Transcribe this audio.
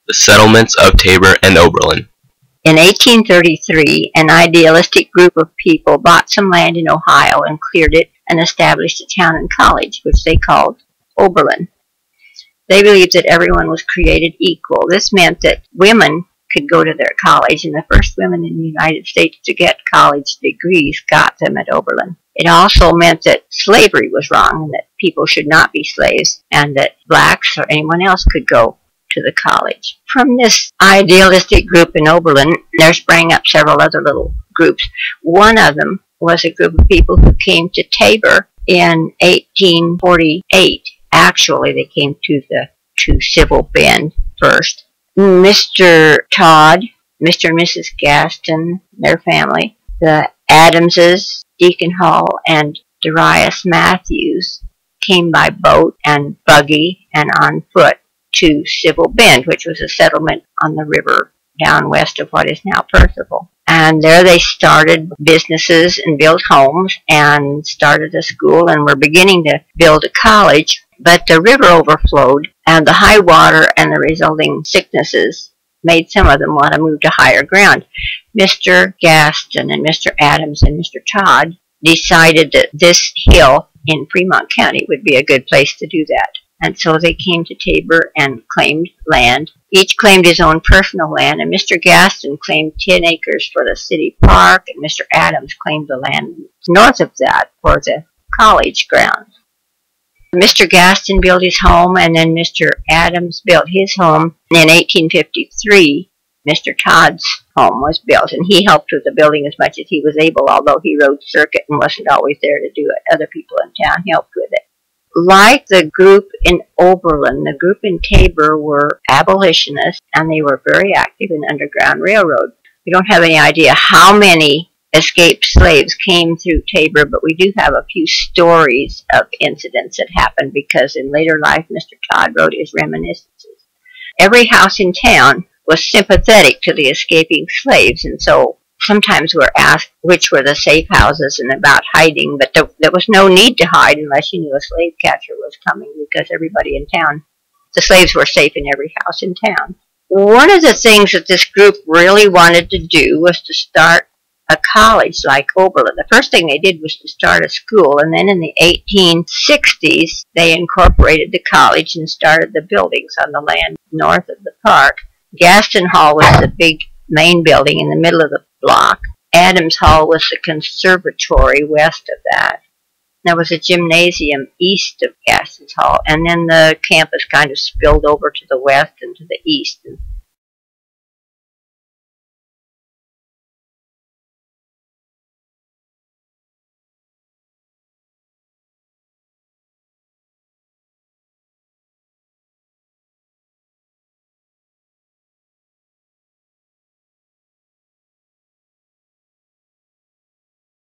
The Settlements of Tabor and Oberlin. In 1833, an idealistic group of people bought some land in Ohio and cleared it and established a town and college, which they called Oberlin. They believed that everyone was created equal. This meant that women could go to their college, and the first women in the United States to get college degrees got them at Oberlin. It also meant that slavery was wrong and that people should not be slaves, and that blacks or anyone else could go to the college. From this idealistic group in Oberlin, there sprang up several other little groups. One of them was a group of people who came to Tabor in 1848. Actually, they came to Civil Bend first. Mr. Todd, Mr. and Mrs. Gaston, their family, the Adamses, Deacon Hall, and Darius Matthews came by boat and buggy and on foot to Civil Bend, which was a settlement on the river down west of what is now Percival. And there they started businesses and built homes and started a school and were beginning to build a college. But the river overflowed, and the high water and the resulting sicknesses made some of them want to move to higher ground. Mr. Gaston and Mr. Adams and Mr. Todd decided that this hill in Fremont County would be a good place to do that. And so they came to Tabor and claimed land. Each claimed his own personal land, and Mr. Gaston claimed 10 acres for the city park, and Mr. Adams claimed the land north of that for the college grounds. Mr. Gaston built his home, and then Mr. Adams built his home. In 1853, Mr. Todd's home was built, and he helped with the building as much as he was able, although he rode circuit and wasn't always there to do it. Other people in town helped with it. Like the group in Oberlin, the group in Tabor were abolitionists, and they were very active in Underground Railroad. We don't have any idea how many escaped slaves came through Tabor, but we do have a few stories of incidents that happened because in later life Mr. Todd wrote his reminiscences. Every house in town was sympathetic to the escaping slaves, and so sometimes we're asked which were the safe houses and about hiding, but there was no need to hide unless you knew a slave catcher was coming, because everybody in town, the slaves were safe in every house in town. One of the things that this group really wanted to do was to start a college like Oberlin. The first thing they did was to start a school, and then in the 1860s they incorporated the college and started the buildings on the land north of the park. Gaston Hall was the big main building in the middle of the block. Adams Hall was the conservatory west of that. There was a gymnasium east of Gaston's Hall, and then the campus kind of spilled over to the west and to the east. And